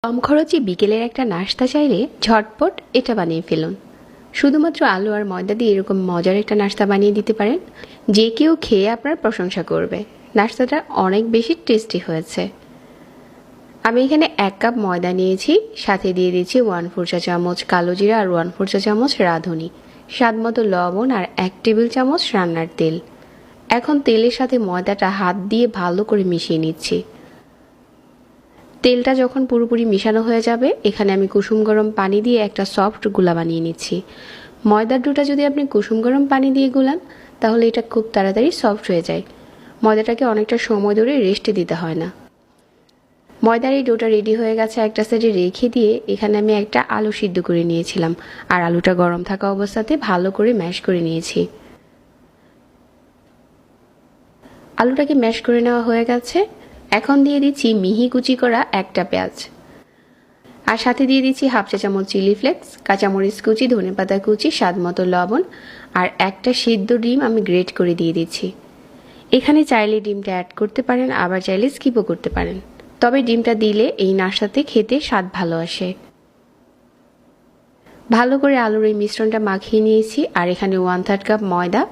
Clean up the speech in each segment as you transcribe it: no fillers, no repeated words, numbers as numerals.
কম খরচে বিকেলের একটা নাস্তা চাইলে ঝটপট এটা বানিয়ে ফেলুন। শুধুমাত্র আলু আর ময়দা দিয়ে এরকম মজার একটা নাস্তা বানিয়ে দিতে পারেন, যে কেউ খেয়ে আপনার প্রশংসা করবে। নাস্তাটা অনেক বেশি টেস্টি হয়েছে। আমি এখানে 1 কাপ ময়দা নিয়েছি, সাথে দিয়ে দিচ্ছি 1/4 চা চামচ কালো জিরা আর 1/4 চা চামচ রাঁধুনি, স্বাদ মতো লবণ আর 1 টেবিল চামচ রান্নার তেল। এখন তেলের সাথে ময়দাটা হাত দিয়ে ভালো করে মিশিয়ে নিচ্ছি। তেলটা যখন পুরোপুরি মিশানো হয়ে যাবে, এখানে আমি কুসুম গরম পানি দিয়ে একটা সফট গুলা বানিয়ে নিচ্ছি। ময়দার ডোটা যদি আপনি কুসুম গরম পানি দিয়ে গুলান, তাহলে এটা খুব তাড়াতাড়ি সফট হয়ে যায়। ময়দাটাকে অনেকটা সময় ধরে রেস্টে দিতে হয় না। ময়দার এই ডোটা রেডি হয়ে গেছে, একটা সাইডে রেখে দিয়ে এখানে আমি একটা আলু সিদ্ধ করে নিয়েছিলাম, আর আলুটা গরম থাকা অবস্থাতে ভালো করে ম্যাশ করে নিয়েছি। আলুটাকে ম্যাশ করে নেওয়া হয়ে গেছে। এখন দিয়ে দিচ্ছি মিহি কুচি করা একটা পেঁয়াজ, আর সাথে দিয়ে দিচ্ছি 1/2 চা চামচ চিলি ফ্লেক্স, কাঁচামরিচ কুচি, ধনেপাতা কুচি, স্বাদ মতো লবণ, আর একটা সিদ্ধ ডিম আমি গ্রেট করে দিয়ে দিচ্ছি। এখানে চাইলে ডিমটা অ্যাড করতে পারেন, আবার চাইলে স্কিপও করতে পারেন, তবে ডিমটা দিলে এই নাস্তাতে খেতে স্বাদ ভালো আসে। ভালো করে আলুর এই মিশ্রণটা মাখিয়ে নিয়েছি, আর এখানে 1/3 কাপ ময়দা,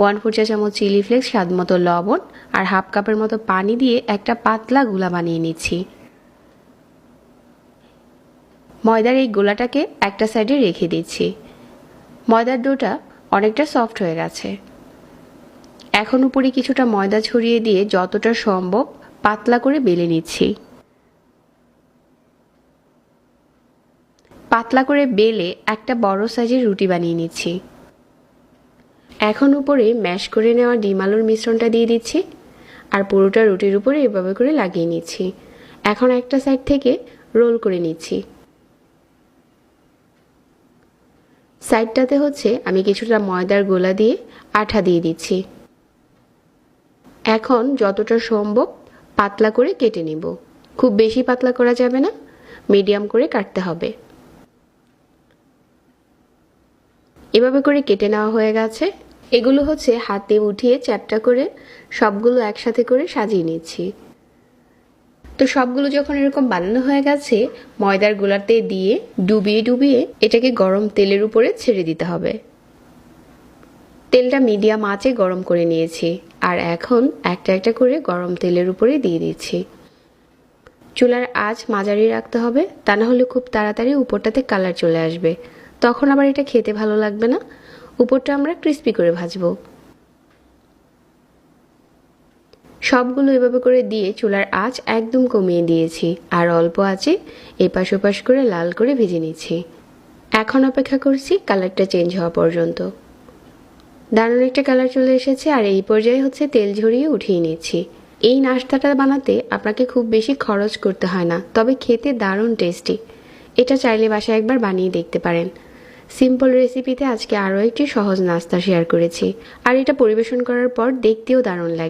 1/4 চা চামচ চিলি ফ্লেক্স, স্বাদ মতো লবণ আর 1/2 কাপের মতো পানি দিয়ে একটা পাতলা গোলা বানিয়ে নিচ্ছি। ময়দার এই গোলাটাকে একটা সাইডে রেখে দিচ্ছি। ময়দার ডোটা অনেকটা সফট হয়ে গেছে। এখন উপরে কিছুটা ময়দা ছড়িয়ে দিয়ে যতটা সম্ভব পাতলা করে বেলে নিচ্ছি। পাতলা করে বেলে একটা বড় সাইজের রুটি বানিয়ে নিচ্ছি। এখন উপরে ম্যাশ করে নেওয়া ডিম আলুর মিশ্রণটা দিয়ে দিচ্ছি, আর পুরোটা রুটির উপরে এভাবে করে লাগিয়ে নিচ্ছি। এখন একটা সাইড থেকে রোল করে নিচ্ছি। সাইডটাতে আমি কিছুটা ময়দার গোলা দিয়ে আঠা দিয়ে দিচ্ছি। এখন যতটা সম্ভব পাতলা করে কেটে নিব। খুব বেশি পাতলা করা যাবে না, মিডিয়াম করে কাটতে হবে। এভাবে করে কেটে নেওয়া হয়ে গেছে। এগুলো হাতে উঠিয়ে চ্যাপটা করে সবগুলো একসাথে করে সাজিয়ে নিচ্ছি। তো সবগুলো যখন এরকম বানানো হয়ে গেছে, ময়দার গোলাতে দিয়ে ডুবিয়ে ডুবিয়ে এটাকে গরম তেলের উপরে ছেড়ে দিতে হবে। তেলটা মিডিয়াম আঁচে গরম করে নিয়েছি, আর এখন একটা একটা করে গরম তেলের উপরে দিয়ে দিচ্ছি। চুলার আঁচ মাঝারি রাখতে হবে, তা না হলে খুব তাড়াতাড়ি উপরটাতে কালার চলে আসবে, তখন আবার এটা খেতে ভালো লাগবে না। উপরটা আমরা ক্রিস্পি করে ভাজবো। সবগুলো এভাবে করে দিয়ে চুলার আঁচ একদম কমিয়ে দিয়েছি, আর অল্প আঁচে এপাশ ওপাশ করে লাল করে ভেজে নিচ্ছি। এখন অপেক্ষা করছি কালারটা চেঞ্জ হওয়া পর্যন্ত। দারুণ একটা কালার চলে এসেছে, আর এই পর্যায়ে তেল ঝরিয়ে উঠিয়ে নিচ্ছি। এই নাস্তাটা বানাতে আপনাকে খুব বেশি খরচ করতে হয় না, তবে খেতে দারুণ টেস্টি। এটা চাইলে বাসায় একবার বানিয়ে দেখতে পারেন। সিম্পল রেসিপিতে আজকে আরও একটি সহজ নাস্তা শেয়ার করেছি, আর এটা পরিবেশন করার পর দেখতেও দারুণ লাগে।